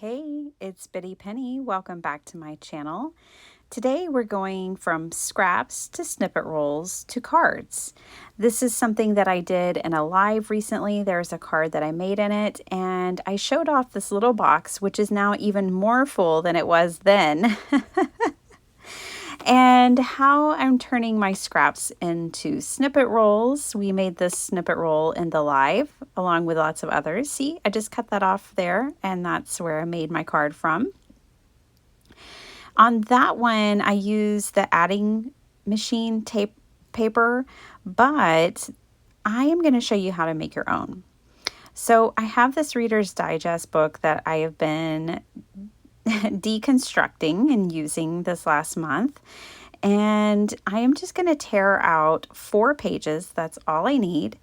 Hey, it's Biddy Penny. Welcome back to my channel. Today we're going from scraps to snippet rolls to cards. This is something that I did in a live recently. There's a card that I made in it, and I showed off this little box, which is now even more full than it was then. And how I'm turning my scraps into snippet rolls. We made this snippet roll in the live along with lots of others. See, I just cut that off there, and that's where I made my card from. On that one, I used the adding machine tape paper, but I am going to show you how to make your own. So I have this Reader's Digest book that I have been deconstructing and using this last month. And I am just going to tear out 4 pages. That's all I need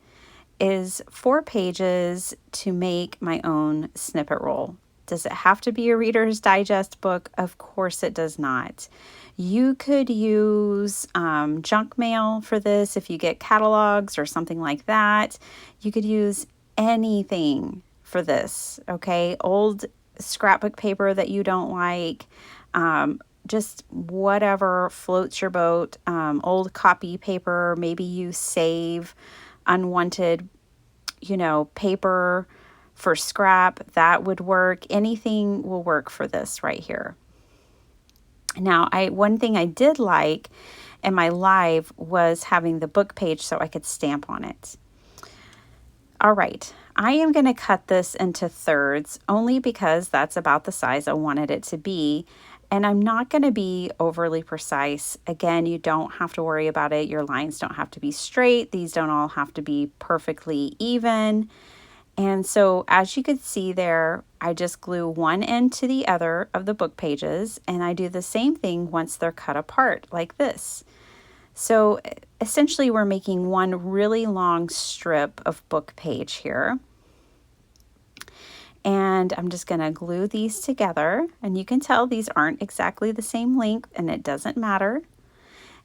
is 4 pages to make my own snippet roll. Does it have to be a Reader's Digest book? Of course it does not. You could use junk mail for this if you get catalogs or something like that. You could use anything for this, okay? Old scrapbook paper that you don't like, just whatever floats your boat, old copy paper, maybe you save unwanted, paper for scrap, that would work. Anything will work for this right here. Now, one thing I did like in my live was having the book page so I could stamp on it. All right, I am going to cut this into thirds only because that's about the size I wanted it to be. And I'm not going to be overly precise. Again, you don't have to worry about it. Your lines don't have to be straight. These don't all have to be perfectly even. And so as you could see there, I just glue one end to the other of the book pages, and I do the same thing once they're cut apart like this. So essentially we're making one really long strip of book page here. And I'm just going to glue these together, and you can tell these aren't exactly the same length, and it doesn't matter.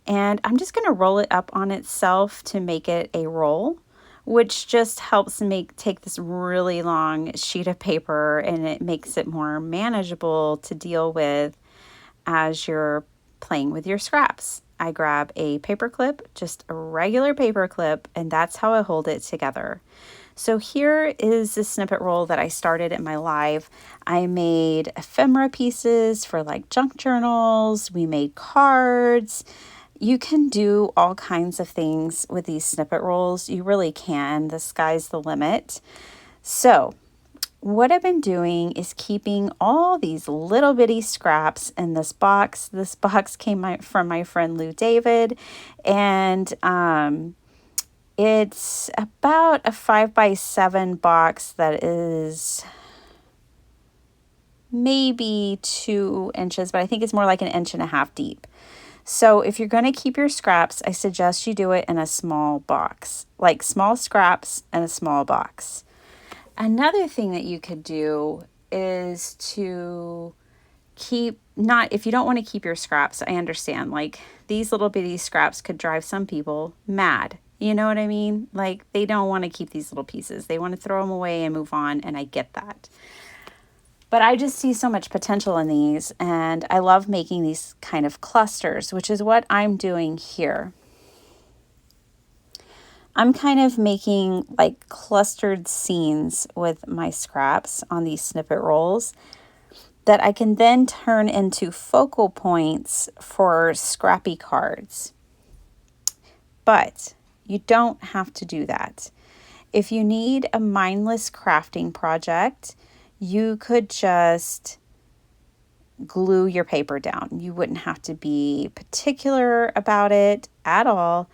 And I'm just going to roll it up on itself to make it a roll, which just helps take this really long sheet of paper, and it makes it more manageable to deal with as you're playing with your scraps. I grab a paper clip, just a regular paper clip, and that's how I hold it together. So here is the snippet roll that I started in my live. I made ephemera pieces for like junk journals. We made cards. You can do all kinds of things with these snippet rolls. You really can. The sky's the limit. So what I've been doing is keeping all these little bitty scraps in this box. This box came from my friend Lou David, and it's about a 5x7 box that is maybe 2 inches, but I think it's more like 1.5 inches deep. So if you're going to keep your scraps, I suggest you do it in a small box, like small scraps in a small box. Another thing that you could do is to if you don't want to keep your scraps, I understand, like these little bitty scraps could drive some people mad. You know what I mean? Like they don't want to keep these little pieces. They want to throw them away and move on, and I get that. But I just see so much potential in these, and I love making these kind of clusters, which is what I'm doing here. I'm kind of making like clustered scenes with my scraps on these snippet rolls that I can then turn into focal points for scrappy cards. But you don't have to do that. If you need a mindless crafting project, you could just glue your paper down. You wouldn't have to be particular about it at all.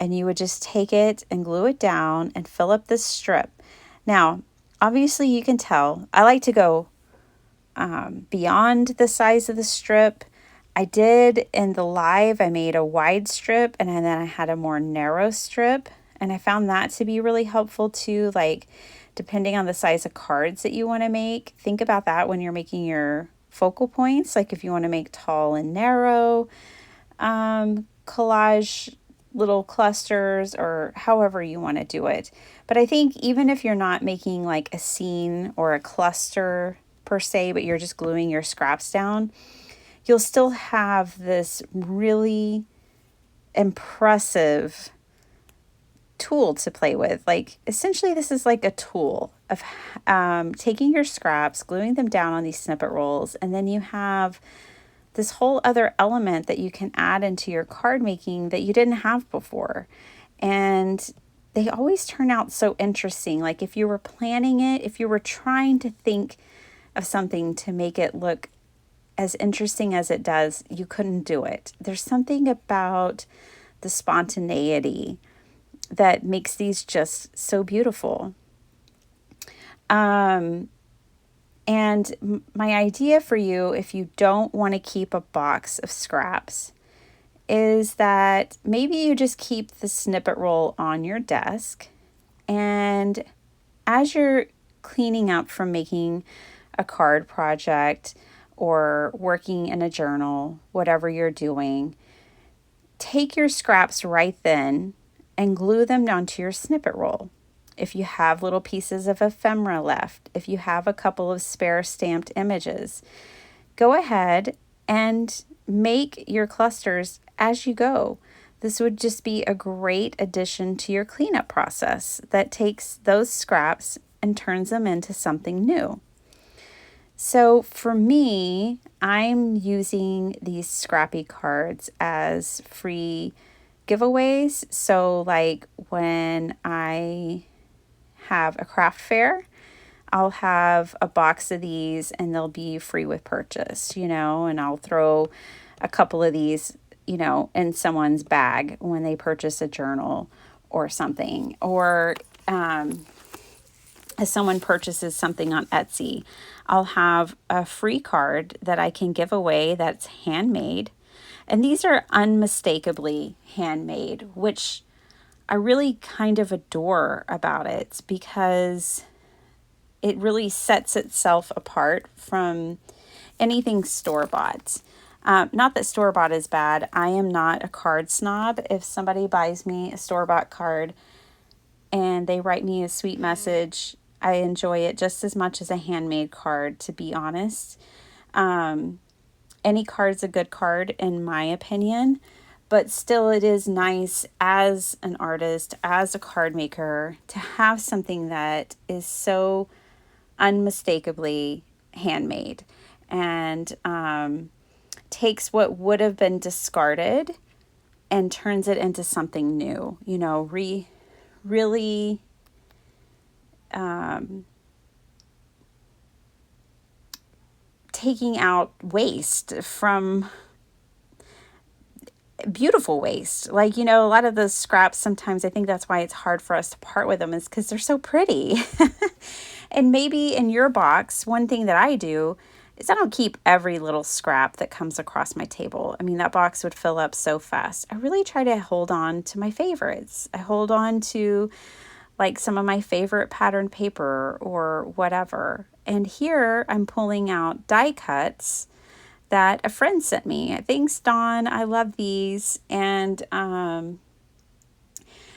And you would just take it and glue it down and fill up this strip. Now, obviously you can tell, I like to go beyond the size of the strip. I did in the live, I made a wide strip, and then I had a more narrow strip. And I found that to be really helpful too, like depending on the size of cards that you want to make. Think about that when you're making your focal points, like if you want to make tall and narrow, collage little clusters, or however you want to do it. But I think even if you're not making like a scene or a cluster per se, but you're just gluing your scraps down, you'll still have this really impressive tool to play with. Like, essentially, this is like a tool of taking your scraps, gluing them down on these snippet rolls, and then you have this whole other element that you can add into your card making that you didn't have before. And they always turn out so interesting. Like, if you were planning it, if you were trying to think of something to make it look as interesting as it does, you couldn't do it. There's something about the spontaneity that makes these just so beautiful. And my idea for you, if you don't want to keep a box of scraps, is that maybe you just keep the snippet roll on your desk, and as you're cleaning up from making a card project or working in a journal, whatever you're doing, take your scraps right then and glue them onto your snippet roll. If you have little pieces of ephemera left, if you have a couple of spare stamped images, go ahead and make your clusters as you go. This would just be a great addition to your cleanup process that takes those scraps and turns them into something new. So for me, I'm using these scrappy cards as free giveaways. So like when I have a craft fair, I'll have a box of these and they'll be free with purchase, and I'll throw a couple of these, in someone's bag when they purchase a journal or something. Or if someone purchases something on Etsy, I'll have a free card that I can give away that's handmade. And these are unmistakably handmade, which I really kind of adore about it, because it really sets itself apart from anything store-bought. Not that store-bought is bad. I am not a card snob. If somebody buys me a store-bought card and they write me a sweet message, I enjoy it just as much as a handmade card, to be honest. Any card's a good card, in my opinion, but still it is nice as an artist, as a card maker, to have something that is so unmistakably handmade and takes what would have been discarded and turns it into something new, really taking out waste from beautiful waste. Like, a lot of those scraps, sometimes I think that's why it's hard for us to part with them, is because they're so pretty. And maybe in your box, one thing that I do is I don't keep every little scrap that comes across my table. I mean, that box would fill up so fast. I really try to hold on to my favorites. I hold on to like some of my favorite pattern paper or whatever. And here I'm pulling out die cuts that a friend sent me. Thanks, Dawn. I love these. And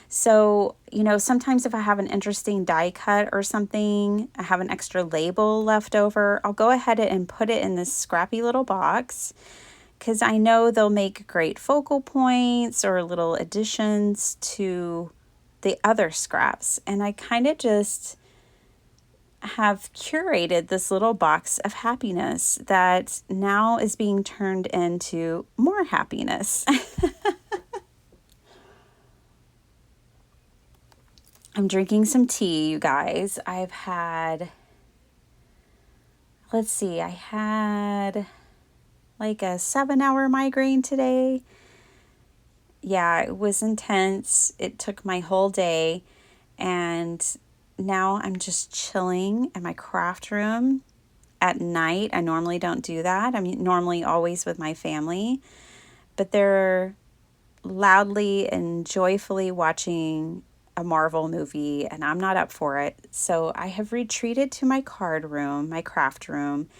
so, sometimes if I have an interesting die cut or something, I have an extra label left over, I'll go ahead and put it in this scrappy little box, because I know they'll make great focal points or little additions to the other scraps. And I kind of just have curated this little box of happiness that now is being turned into more happiness. I'm drinking some tea, you guys. I had like a 7-hour migraine today. Yeah, it was intense. It took my whole day, and now I'm just chilling in my craft room at night. I normally don't do that. I'm normally always with my family, but they're loudly and joyfully watching a Marvel movie, and I'm not up for it. So I have retreated to my card room, my craft room.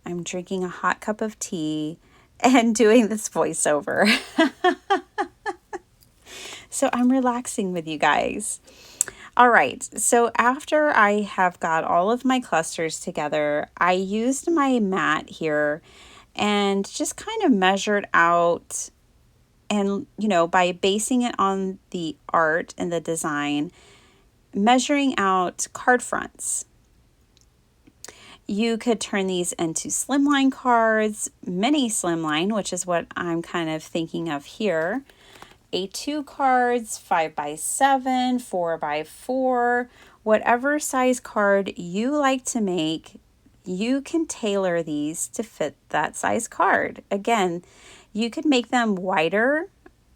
I'm drinking a hot cup of tea and doing this voiceover. So I'm relaxing with you guys. All right, so after I have got all of my clusters together, I used my mat here and just kind of measured out, and by basing it on the art and the design, measuring out card fronts. You could turn these into slimline cards, mini slimline, which is what I'm kind of thinking of here. A2 cards, 5x7, 4x4, whatever size card you like to make, you can tailor these to fit that size card. Again, you could make them wider,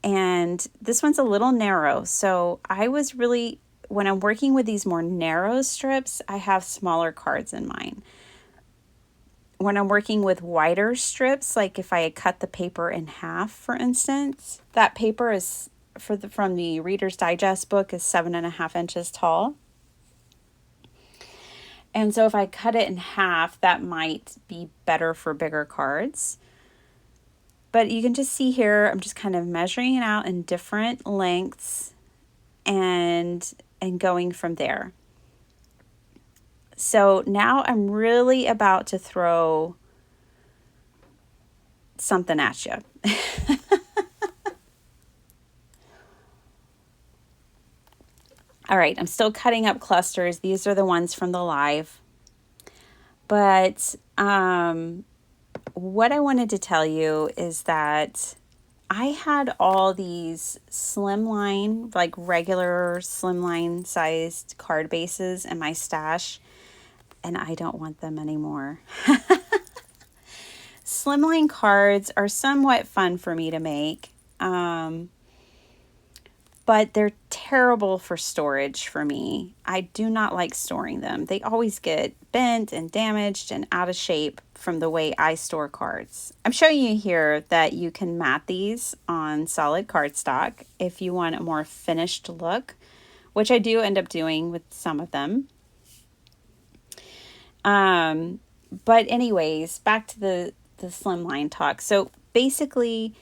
and this one's a little narrow. So I was really, when I'm working with these more narrow strips, I have smaller cards in mind. When I'm working with wider strips, like if I had cut the paper in half, for instance, that paper is from the Reader's Digest book is 7.5 inches tall. And so if I cut it in half, that might be better for bigger cards. But you can just see here, I'm just kind of measuring it out in different lengths and going from there. So now I'm really about to throw something at you. All right, I'm still cutting up clusters. These are the ones from the live. But what I wanted to tell you is that I had all these slimline, like regular slimline sized card bases in my stash, and I don't want them anymore. Slimline cards are somewhat fun for me to make, but they're terrible for storage for me. I do not like storing them. They always get bent and damaged and out of shape from the way I store cards. I'm showing you here that you can mat these on solid cardstock if you want a more finished look, which I do end up doing with some of them. But anyways, back to the slimline talk. So basically,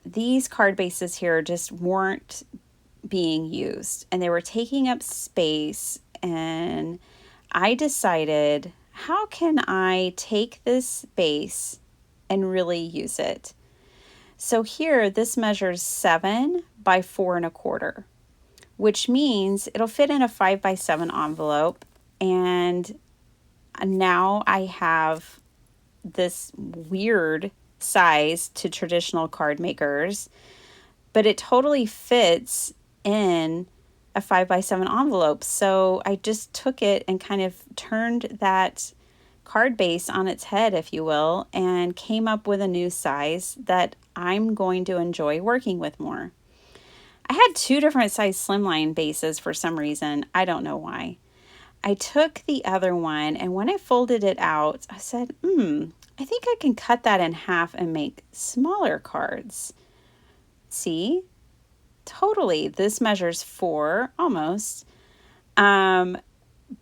these card bases here just weren't being used, and they were taking up space, and I decided, how can I take this base and really use it? So here, this measures 7 by 4.25, which means it'll fit in a 5x7 envelope. And now I have this weird size to traditional card makers, but it totally fits in a 5x7 envelope. So I just took it and kind of turned that card base on its head, if you will, and came up with a new size that I'm going to enjoy working with more. I had 2 different size slimline bases for some reason. I don't know why. I took the other one, and when I folded it out, I said, I think I can cut that in half and make smaller cards. See? Totally. This measures 4, almost, by,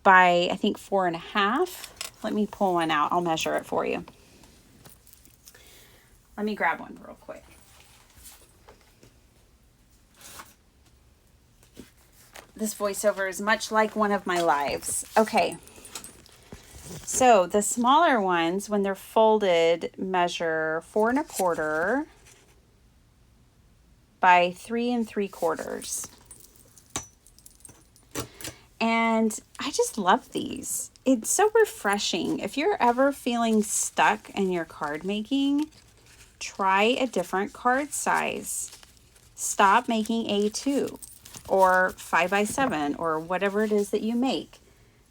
I think, 4.5. Let me pull one out. I'll measure it for you. Let me grab one real quick. This voiceover is much like one of my lives. Okay. So the smaller ones, when they're folded, measure 4.25 by 3.75. And I just love these. It's so refreshing. If you're ever feeling stuck in your card making, try a different card size. Stop making A2 or 5x7 or whatever it is that you make.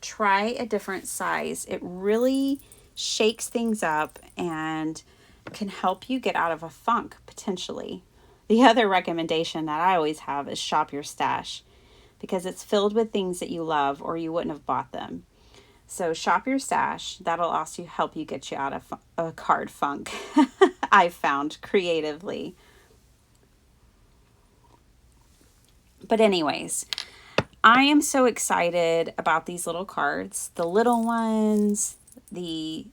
Try a different size. It really shakes things up and can help you get out of a funk, potentially. The other recommendation that I always have is shop your stash, because it's filled with things that you love or you wouldn't have bought them. So shop your stash. That'll also help you get you out of a card funk. I've found creatively. But anyways, I am so excited about these little cards. The little ones, these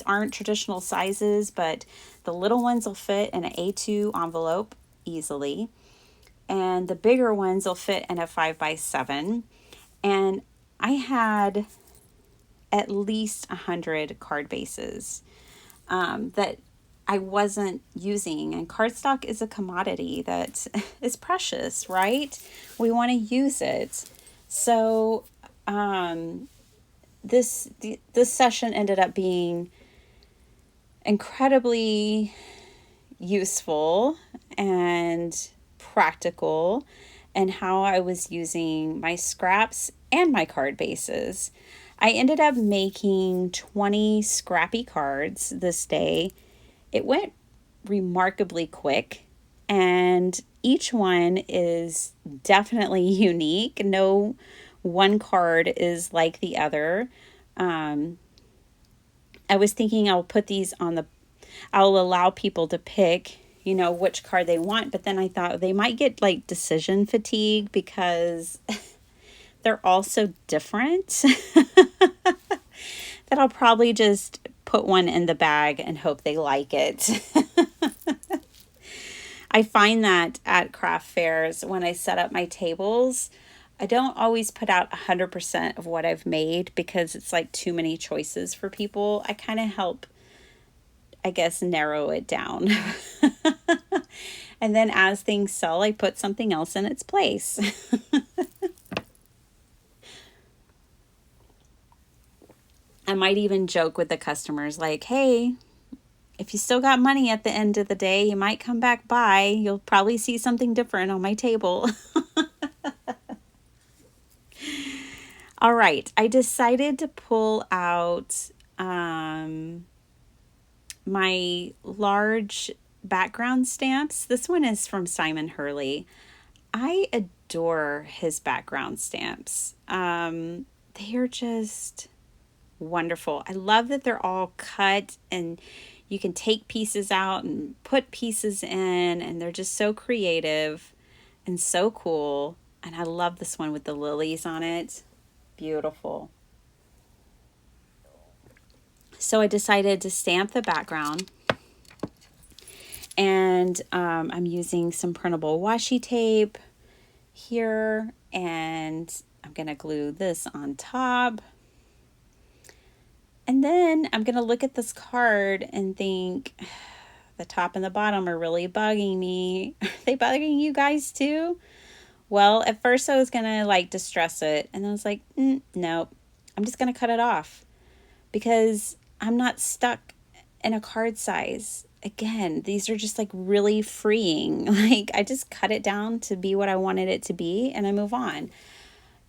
aren't traditional sizes, but the little ones will fit in an A2 envelope easily. and the bigger ones will fit in a 5x7. And I had at least 100 card bases that I wasn't using. And cardstock is a commodity that is precious, right? We want to use it. So this session ended up being incredibly useful and practical, and how I was using my scraps and my card bases. I ended up making 20 scrappy cards this day. It went remarkably quick, and each one is definitely unique. No one card is like the other. I was thinking I'll allow people to pick, which card they want, but then I thought they might get like decision fatigue because they're all so different that I'll probably just put one in the bag and hope they like it. I find that at craft fairs, when I set up my tables, I don't always put out 100% of what I've made because it's like too many choices for people. I kind of help, I guess, narrow it down. And then as things sell, I put something else in its place. I might even joke with the customers like, hey, if you still got money at the end of the day, you might come back by. You'll probably see something different on my table. All right, I decided to pull out my large background stamps. This one is from Simon Hurley. I adore his background stamps. They are just wonderful. I love that they're all cut and you can take pieces out and put pieces in, and they're just so creative and so cool. And I love this one with the lilies on it. Beautiful. So I decided to stamp the background, and I'm using some printable washi tape here, and I'm going to glue this on top. And then I'm going to look at this card and think, the top and the bottom are really bugging me. Are they bugging you guys too? Well, at first I was going to like distress it, and I was like, nope, I'm just going to cut it off because I'm not stuck in a card size. Again, these are just like really freeing. Like I just cut it down to be what I wanted it to be and I move on.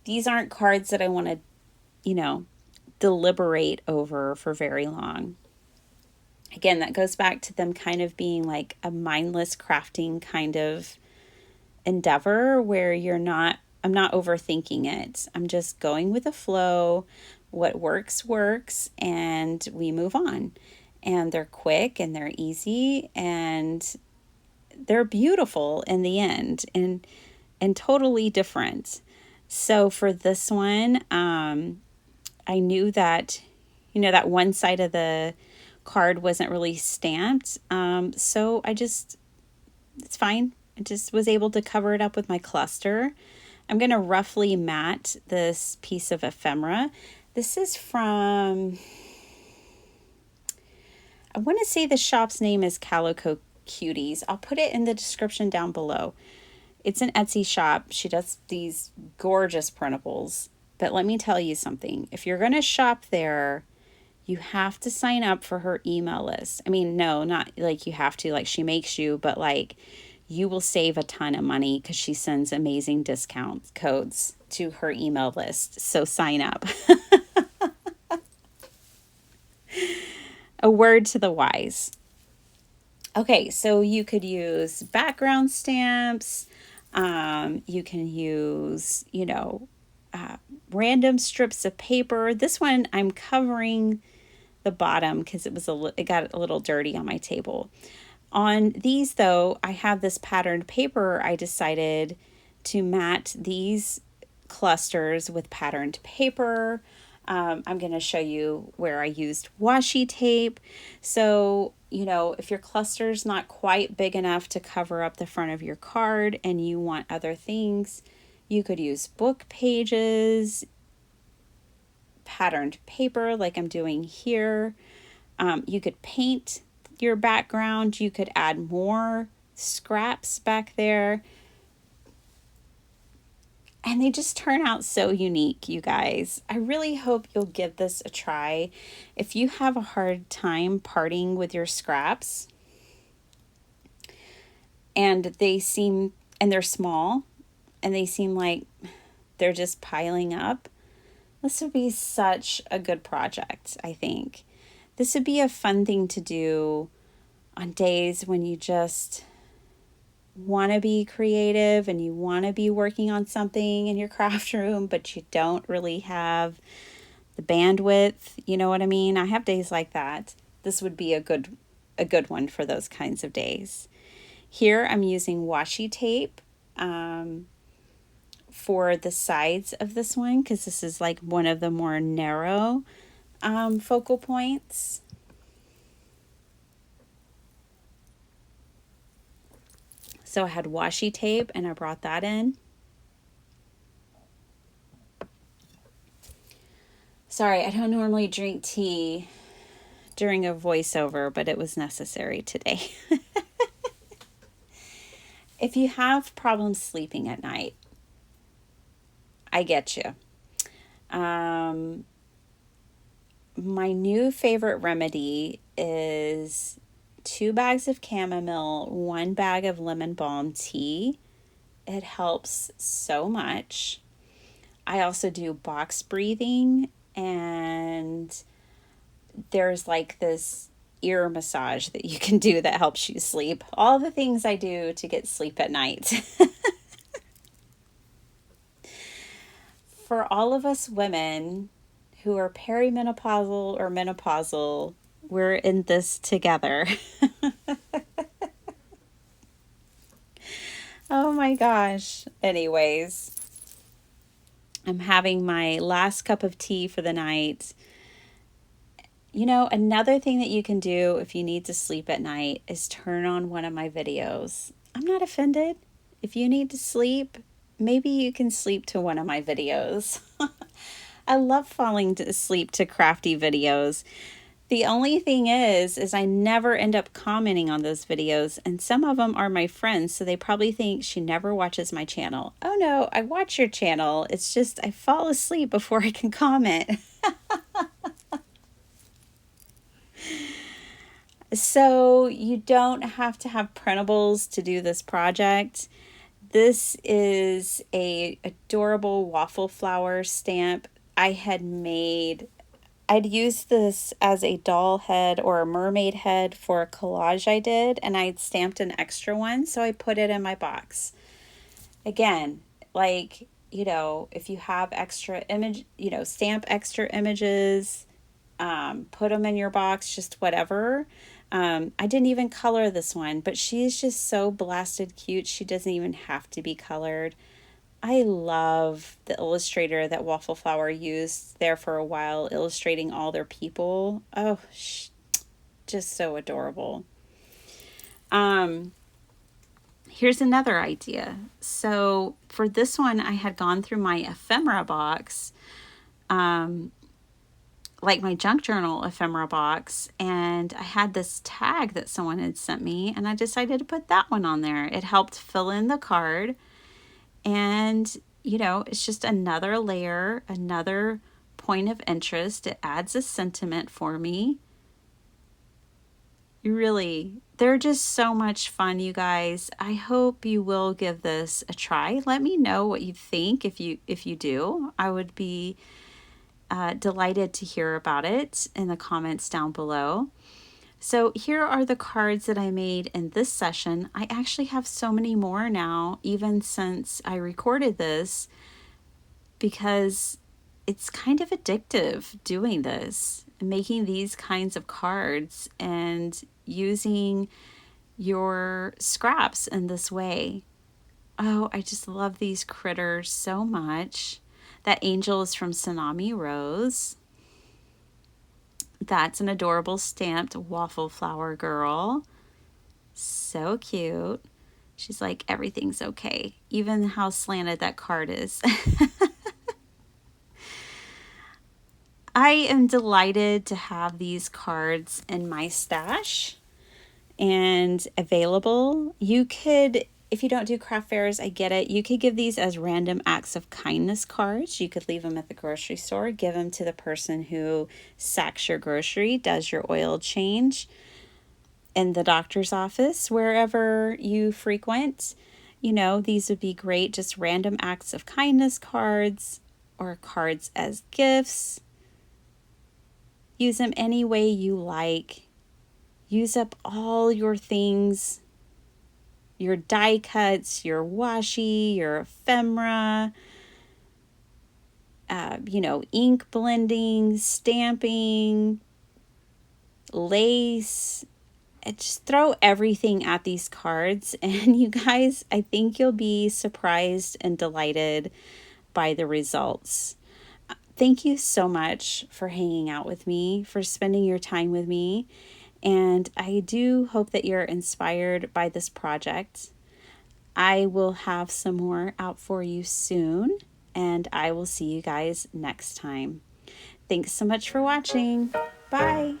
These aren't cards that I want to, deliberate over for very long. Again, that goes back to them kind of being like a mindless crafting kind of endeavor where I'm not overthinking it. I'm just going with the flow. What works, and we move on. And they're quick and they're easy and they're beautiful in the end and totally different. So for this one, I knew that, that one side of the card wasn't really stamped. So it's fine. I just was able to cover it up with my cluster. I'm going to roughly mat this piece of ephemera. This is from, I want to say the shop's name is Calico Cuties. I'll put it in the description down below. It's an Etsy shop. She does these gorgeous printables. But let me tell you something. If you're going to shop there, you have to sign up for her email list. I mean, no, not like you have to, like she makes you, but like you will save a ton of money because she sends amazing discount codes to her email list. So sign up. A word to the wise. Okay, so you could use background stamps. You can use, random strips of paper. This one I'm covering the bottom because it got a little dirty on my table. On these though, I have this patterned paper. I decided to mat these clusters with patterned paper. I'm going to show you where I used washi tape. So, you know, if your cluster's not quite big enough to cover up the front of your card and you want other things, you could use book pages, patterned paper like I'm doing here. You could paint your background. You could add more scraps back there. And they just turn out so unique, you guys. I really hope you'll give this a try. If you have a hard time parting with your scraps and they're small and they seem like they're just piling up, this would be such a good project, I think. This would be a fun thing to do on days when you just want to be creative and you want to be working on something in your craft room, but you don't really have the bandwidth. You know what I mean? I have days like that. This would be a good one for those kinds of days. Here I'm using washi tape for the sides of this one because this is like one of the more narrow focal points. So I had washi tape and I brought that in. Sorry, I don't normally drink tea during a voiceover, but it was necessary today. If you have problems sleeping at night, I get you. My new favorite remedy is 2 bags of chamomile, 1 bag of lemon balm tea. It helps so much. I also do box breathing, and there's like this ear massage that you can do that helps you sleep. All the things I do to get sleep at night. For all of us women who are perimenopausal or menopausal, we're in this together. Oh my gosh. Anyways, I'm having my last cup of tea for the night. You know, another thing that you can do if you need to sleep at night is turn on one of my videos. I'm not offended. If you need to sleep, maybe you can sleep to one of my videos. I love falling asleep to crafty videos. The only thing is I never end up commenting on those videos, and some of them are my friends, so they probably think she never watches my channel. Oh no, I watch your channel. It's just I fall asleep before I can comment. So you don't have to have printables to do this project. This is a adorable waffle flower stamp I'd used this as a doll head or a mermaid head for a collage I did, and I'd stamped an extra one, so I put it in my box. Again, like, you know, if you have extra image, you know, stamp extra images, put them in your box, just whatever. I didn't even color this one, but she's just so blasted cute. She doesn't even have to be colored. I love the illustrator that Waffle Flower used there for a while, illustrating all their people. Oh, just so adorable. Here's another idea. So for this one, I had gone through my ephemera box, like my junk journal ephemera box, and I had this tag that someone had sent me, and I decided to put that one on there. It helped fill in the card. And, you know, it's just another layer, another point of interest. It adds a sentiment for me. They're just so much fun, you guys. I hope you will give this a try. Let me know what you think if you do. I would be delighted to hear about it in the comments down below. So here are the cards that I made in this session. I actually have so many more now, even since I recorded this, because it's kind of addictive doing this, making these kinds of cards and using your scraps in this way. Oh, I just love these critters so much. That angel is from Tsunami Rose. That's an adorable stamped waffle flower girl. So cute. She's like, everything's okay, even how slanted that card is. I am delighted to have these cards in my stash and available. You could, if you don't do craft fairs, I get it. You could give these as random acts of kindness cards. You could leave them at the grocery store, give them to the person who sacks your grocery, does your oil change, in the doctor's office, wherever you frequent. You know, these would be great, just random acts of kindness cards or cards as gifts. Use them any way you like. Use up all your things, your die cuts, your washi, your ephemera, ink blending, stamping, lace. Just throw everything at these cards, and you guys, I think you'll be surprised and delighted by the results. Thank you so much for hanging out with me, for spending your time with me. And I do hope that you're inspired by this project. I will have some more out for you soon, and I will see you guys next time. Thanks so much for watching. Bye.